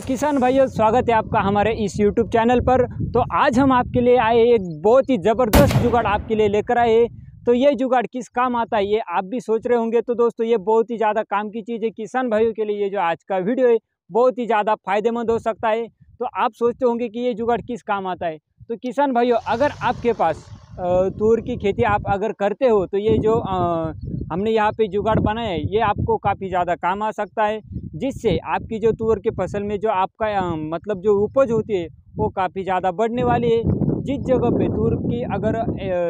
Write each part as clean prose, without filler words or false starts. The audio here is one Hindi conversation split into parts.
किसान भाइयों, स्वागत है आपका हमारे इस YouTube चैनल पर। तो आज हम आपके लिए आए एक बहुत ही ज़बरदस्त जुगाड़ आपके लिए लेकर आए। तो ये जुगाड़ किस काम आता है ये आप भी सोच रहे होंगे। तो दोस्तों, ये बहुत ही ज़्यादा काम की चीज़ है किसान भाइयों के लिए। ये जो आज का वीडियो है बहुत ही ज़्यादा फायदेमंद हो सकता है। तो आप सोचते होंगे कि ये जुगाड़ किस काम आता है। तो किसान भाइयों, अगर आपके पास तूर की खेती आप अगर करते हो तो ये जो हमने यहाँ पे जुगाड़ बनाया है ये आपको काफ़ी ज़्यादा काम आ सकता है, जिससे आपकी जो तूर की फसल में जो आपका मतलब जो उपज होती है वो काफ़ी ज़्यादा बढ़ने वाली है। जिस जगह पे तूर की अगर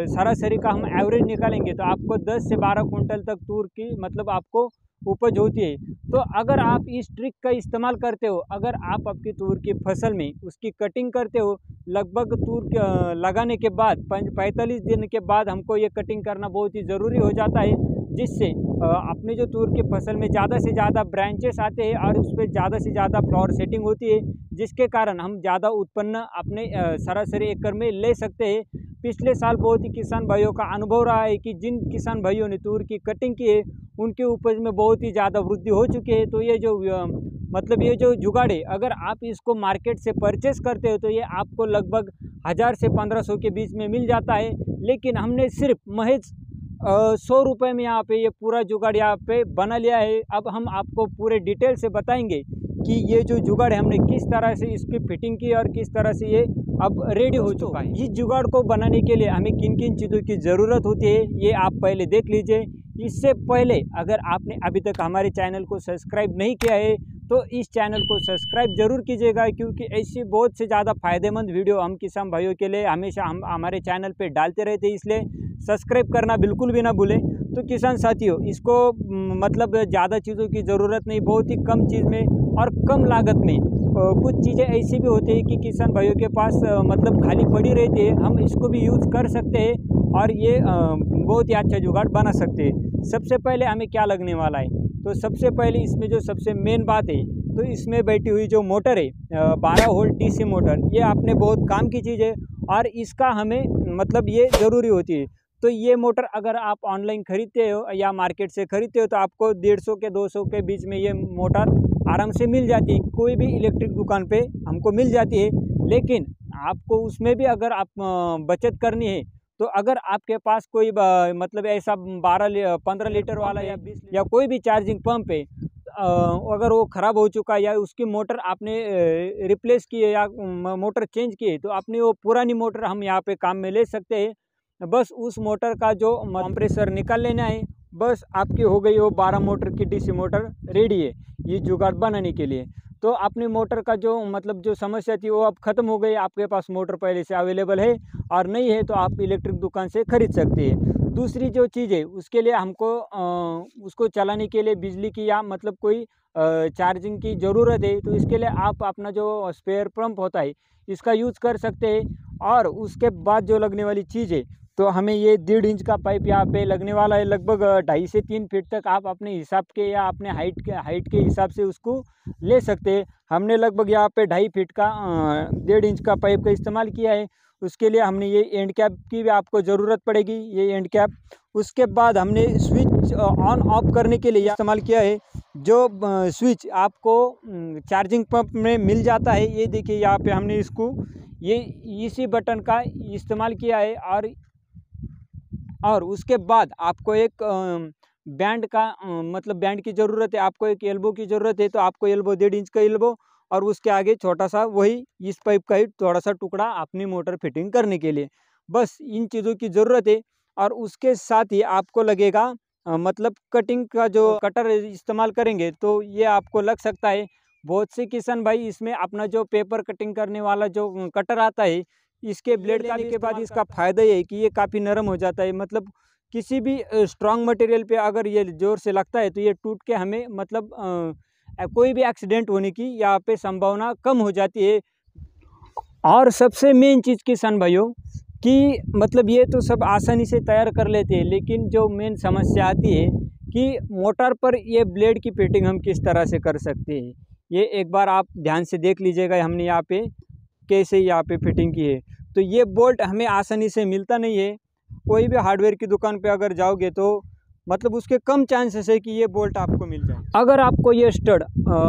सरासरी का हम एवरेज निकालेंगे तो आपको 10 से 12 कुंटल तक तूर की मतलब आपको उपज होती है। तो अगर आप इस ट्रिक का इस्तेमाल करते हो, अगर आप आपकी तूर की फसल में उसकी कटिंग करते हो, लगभग तूर लगाने के बाद 45 दिन के बाद हमको ये कटिंग करना बहुत ही ज़रूरी हो जाता है, जिससे अपने जो तूर की फसल में ज़्यादा से ज़्यादा ब्रांचेस आते हैं और उस पर ज़्यादा से ज़्यादा फ्लावर सेटिंग होती है, जिसके कारण हम ज़्यादा उत्पन्न अपने सरासरी एकड़ में ले सकते हैं। पिछले साल बहुत ही किसान भाइयों का अनुभव रहा है कि जिन किसान भाइयों ने तूर की कटिंग की है उनके उपज में बहुत ही ज़्यादा वृद्धि हो चुकी है। तो ये जो मतलब ये जो जुगाड़ है, अगर आप इसको मार्केट से परचेस करते हो तो ये आपको लगभग 1000 से 1500 के बीच में मिल जाता है। लेकिन हमने सिर्फ महज 100 रुपये में यहाँ पे ये पूरा जुगाड़ यहाँ पे बना लिया है। अब हम आपको पूरे डिटेल से बताएंगे कि ये जो जुगाड़ है हमने किस तरह से इसकी फिटिंग की और किस तरह से ये अब रेडी हो चुका है। इस जुगाड़ को बनाने के लिए हमें किन किन चीज़ों की ज़रूरत होती है ये आप पहले देख लीजिए। इससे पहले अगर आपने अभी तक हमारे चैनल को सब्सक्राइब नहीं किया है तो इस चैनल को सब्सक्राइब जरूर कीजिएगा, क्योंकि ऐसी बहुत से ज़्यादा फायदेमंद वीडियो हम किसान भाइयों के लिए हमेशा हम हमारे चैनल पे डालते रहते हैं, इसलिए सब्सक्राइब करना बिल्कुल भी ना भूलें। तो किसान साथियों, इसको मतलब ज़्यादा चीज़ों की ज़रूरत नहीं, बहुत ही कम चीज़ में और कम लागत में कुछ चीज़ें ऐसी भी होती है कि किसान भाइयों के पास मतलब खाली पड़ी रहती है, हम इसको भी यूज़ कर सकते हैं और ये बहुत ही अच्छा जुगाड़ बना सकते हैं। सबसे पहले हमें क्या लगने वाला है, तो सबसे पहले इसमें जो सबसे मेन बात है तो इसमें बैठी हुई जो मोटर है 12 वोल्ट डीसी मोटर, ये आपने बहुत काम की चीज़ है और इसका हमें मतलब ये ज़रूरी होती है। तो ये मोटर अगर आप ऑनलाइन ख़रीदते हो या मार्केट से ख़रीदते हो तो आपको 150 के 200 के बीच में ये मोटर आराम से मिल जाती है, कोई भी इलेक्ट्रिक दुकान पे हमको मिल जाती है। लेकिन आपको उसमें भी अगर आप बचत करनी है तो अगर आपके पास कोई मतलब ऐसा 15 लीटर वाला या 20 या कोई भी चार्जिंग पंप है, अगर वो ख़राब हो चुका है या उसकी मोटर आपने रिप्लेस की है या मोटर चेंज की है तो अपनी वो पुरानी मोटर हम यहाँ पे काम में ले सकते हैं। बस उस मोटर का जो कंप्रेसर निकाल लेना है, बस आपकी हो गई वो 12 मोटर की डीसी मोटर रेडी है ये जुगाड़ बनाने के लिए। तो अपनी मोटर का जो मतलब जो समस्या थी वो अब ख़त्म हो गई, आपके पास मोटर पहले से अवेलेबल है और नहीं है तो आप इलेक्ट्रिक दुकान से ख़रीद सकते हैं। दूसरी जो चीज़ है उसके लिए हमको उसको चलाने के लिए बिजली की या मतलब कोई चार्जिंग की ज़रूरत है, तो इसके लिए आप अपना जो स्पेयर पंप होता है इसका यूज़ कर सकते हैं। और उसके बाद जो लगने वाली चीज़ है तो हमें ये 1.5 इंच का पाइप यहाँ पे लगने वाला है, लगभग 2.5 से 3 फीट तक आप अपने हिसाब के या अपने हाइट के हिसाब से उसको ले सकते हैं। हमने लगभग यहाँ पे 2.5 फीट का 1.5 इंच का पाइप का इस्तेमाल किया है। उसके लिए हमने ये एंड कैप की भी आपको ज़रूरत पड़ेगी, ये एंड कैप। उसके बाद हमने स्विच ऑन ऑफ करने के लिए इस्तेमाल किया है, जो स्विच आपको चार्जिंग पंप में मिल जाता है। ये देखिए यहाँ पे हमने इसको ये इसी बटन का इस्तेमाल किया है। और उसके बाद आपको एक बैंड का मतलब बैंड की ज़रूरत है, आपको एक एल्बो की ज़रूरत है, तो आपको एल्बो 1.5 इंच का एल्बो और उसके आगे छोटा सा वही इस पाइप का ही थोड़ा सा टुकड़ा अपनी मोटर फिटिंग करने के लिए, बस इन चीज़ों की ज़रूरत है। और उसके साथ ही आपको लगेगा मतलब कटिंग का जो कटर इस्तेमाल करेंगे तो ये आपको लग सकता है। बहुत से किसान भाई इसमें अपना जो पेपर कटिंग करने वाला जो कटर आता है, इसके ब्लेड लेने के बाद इसका फ़ायदा ये है कि ये काफ़ी नरम हो जाता है। मतलब किसी भी स्ट्रॉन्ग मटेरियल पे अगर ये ज़ोर से लगता है तो ये टूट के हमें मतलब कोई भी एक्सीडेंट होने की यहाँ पे संभावना कम हो जाती है। और सबसे मेन चीज़ किसान भाइयों कि मतलब ये तो सब आसानी से तैयार कर लेते हैं, लेकिन जो मेन समस्या आती है कि मोटर पर ये ब्लेड की फिटिंग हम किस तरह से कर सकते हैं। ये एक बार आप ध्यान से देख लीजिएगा, हमने यहाँ पे कैसे यहाँ पे फिटिंग की है। तो ये बोल्ट हमें आसानी से मिलता नहीं है, कोई भी हार्डवेयर की दुकान पे अगर जाओगे तो मतलब उसके कम चांसेस है कि ये बोल्ट आपको मिल जाए। अगर आपको ये स्टड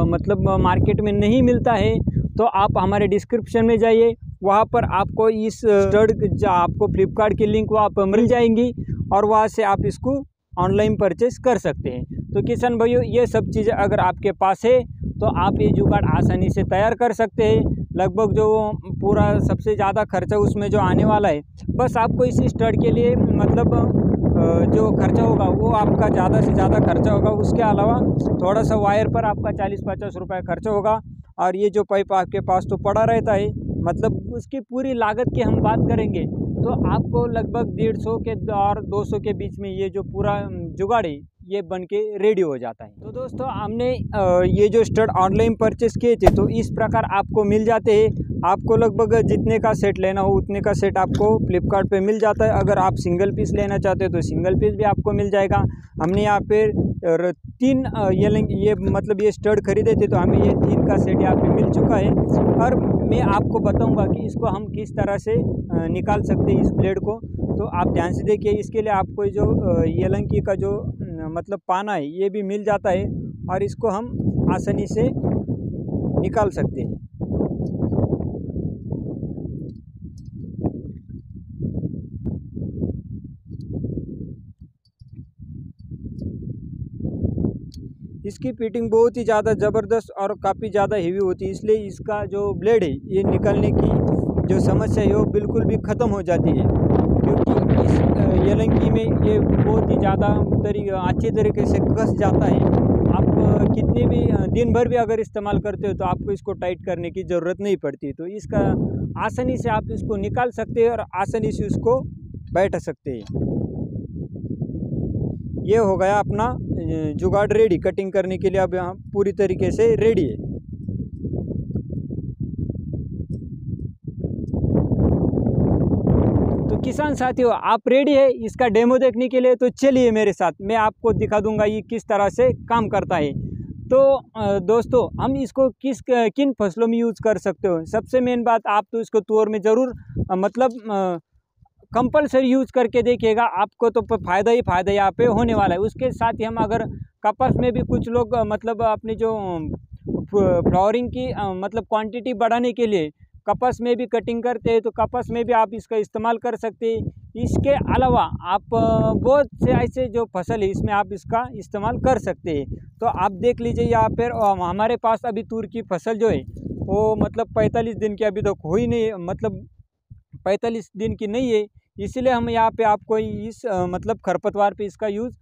मतलब मार्केट में नहीं मिलता है तो आप हमारे डिस्क्रिप्शन में जाइए, वहाँ पर आपको इस स्टड आपको फ्लिपकार्ट की लिंक वहाँ पर मिल जाएंगी और वहाँ से आप इसको ऑनलाइन परचेस कर सकते हैं। तो किसान भाइयों, ये सब चीज़ें अगर आपके पास है तो आप ये जुगाड़ आसानी से तैयार कर सकते हैं। लगभग जो पूरा सबसे ज़्यादा खर्चा उसमें जो आने वाला है, बस आपको इसी स्टड के लिए मतलब जो खर्चा होगा वो आपका ज़्यादा से ज़्यादा खर्चा होगा। उसके अलावा थोड़ा सा वायर पर आपका 40-50 रुपये खर्चा होगा। और ये जो पाइप आपके पास तो पड़ा रहता है, मतलब उसकी पूरी लागत की हम बात करेंगे तो आपको लगभग 150 के और 200 के बीच में ये जो पूरा जुगाड़ है ये बन के रेडी हो जाता है। तो दोस्तों, हमने ये जो स्टड ऑनलाइन परचेस किए थे तो इस प्रकार आपको मिल जाते हैं। आपको लगभग जितने का सेट लेना हो उतने का सेट आपको फ्लिपकार्ट पे मिल जाता है। अगर आप सिंगल पीस लेना चाहते हो तो सिंगल पीस भी आपको मिल जाएगा। हमने यहाँ पे 3 ये मतलब ये स्टड खरीदे थे तो हमें ये 3 का सेट यहाँ पे मिल चुका है। और मैं आपको बताऊंगा कि इसको हम किस तरह से निकाल सकते हैं इस ब्लेड को। तो आप ध्यान से देखिए, इसके लिए आपको जो येलंकी का जो मतलब पाना है ये भी मिल जाता है और इसको हम आसानी से निकाल सकते हैं। इसकी फिटिंग बहुत ही ज़्यादा ज़बरदस्त और काफ़ी ज़्यादा हेवी होती है, इसलिए इसका जो ब्लेड है ये निकलने की जो समस्या है वो बिल्कुल भी ख़त्म हो जाती है। क्योंकि इस येलंकी में ये बहुत ही ज़्यादा अच्छी तरीके से कस जाता है। आप कितने भी दिन भर भी अगर इस्तेमाल करते हो तो आपको इसको टाइट करने की ज़रूरत नहीं पड़ती। तो इसका आसानी से आप इसको निकाल सकते हैं और आसानी से उसको बैठा सकते हैं। ये हो गया अपना जुगाड़ रेडी कटिंग करने के लिए। अब यहाँ पूरी तरीके से रेडी है। तो किसान साथियों, आप रेडी है इसका डेमो देखने के लिए? तो चलिए मेरे साथ, मैं आपको दिखा दूंगा ये किस तरह से काम करता है। तो दोस्तों, हम इसको किन फसलों में यूज़ कर सकते हो? सबसे मेन बात, आप तो इसको तुअर में ज़रूर मतलब कंपलसरी यूज़ करके देखिएगा, आपको तो फ़ायदा ही फ़ायदा यहाँ पे होने वाला है। उसके साथ ही हम अगर कपास में भी कुछ लोग मतलब अपनी जो फ्लावरिंग की मतलब क्वांटिटी बढ़ाने के लिए कपास में भी कटिंग करते हैं तो कपास में भी आप इसका इस्तेमाल कर सकते हैं। इसके अलावा आप बहुत से ऐसे जो फसल है इसमें आप इसका इस्तेमाल कर सकते हैं। तो आप देख लीजिए यहाँ पर हमारे पास अभी तूर की फसल जो है वो मतलब 45 दिन की अभी तक हुई नहीं, मतलब 45 दिन की नहीं है। इसीलिए हम यहाँ पे आपको इस मतलब खरपतवार पे इसका यूज़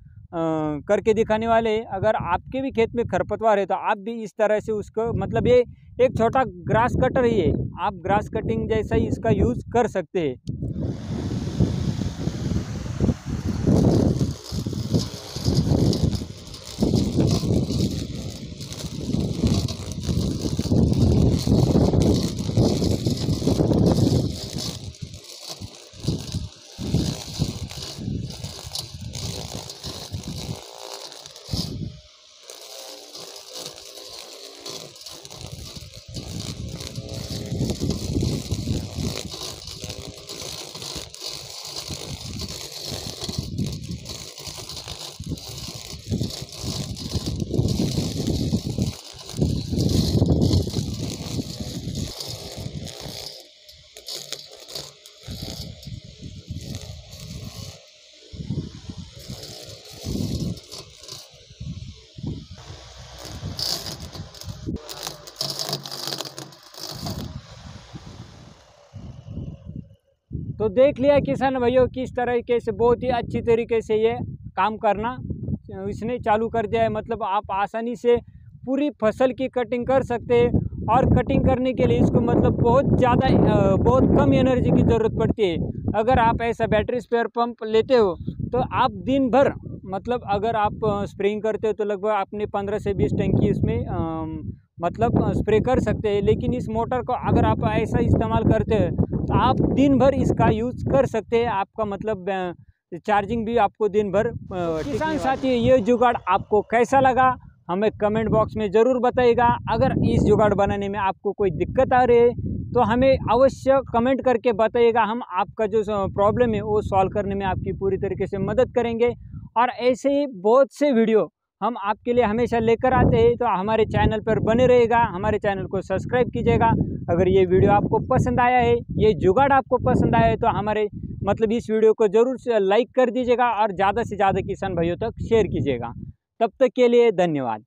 करके दिखाने वाले हैं। अगर आपके भी खेत में खरपतवार है तो आप भी इस तरह से उसको मतलब ये एक छोटा ग्रास कटर ही है, आप ग्रास कटिंग जैसा ही इसका यूज़ कर सकते हैं। तो देख लिया किसान भाइयों किस तरीके से बहुत ही अच्छी तरीके से ये काम करना इसने चालू कर दिया है। मतलब आप आसानी से पूरी फसल की कटिंग कर सकते हैं। और कटिंग करने के लिए इसको मतलब बहुत कम एनर्जी की ज़रूरत पड़ती है। अगर आप ऐसा बैटरी स्पेयर पंप लेते हो तो आप दिन भर मतलब अगर आप स्प्रेइंग करते हो तो लगभग आपने 15 से 20 टंकी इसमें मतलब स्प्रे कर सकते हैं। लेकिन इस मोटर को अगर आप ऐसा इस्तेमाल करते हैं तो आप दिन भर इसका यूज़ कर सकते हैं। आपका मतलब चार्जिंग भी आपको दिन भर। किसान साथी, ये जुगाड़ आपको कैसा लगा हमें कमेंट बॉक्स में ज़रूर बताइएगा। अगर इस जुगाड़ बनाने में आपको कोई दिक्कत आ रही है तो हमें अवश्य कमेंट करके बताइएगा। हम आपका जो प्रॉब्लम है वो सॉल्व करने में आपकी पूरी तरीके से मदद करेंगे। और ऐसे ही बहुत से वीडियो हम आपके लिए हमेशा लेकर आते हैं। तो हमारे चैनल पर बने रहेगा, हमारे चैनल को सब्सक्राइब कीजिएगा। अगर ये वीडियो आपको पसंद आया है, ये जुगाड़ आपको पसंद आया है, तो हमारे मतलब इस वीडियो को ज़रूर से लाइक कर दीजिएगा और ज़्यादा से ज़्यादा किसान भाइयों तक शेयर कीजिएगा। तब तक के लिए धन्यवाद।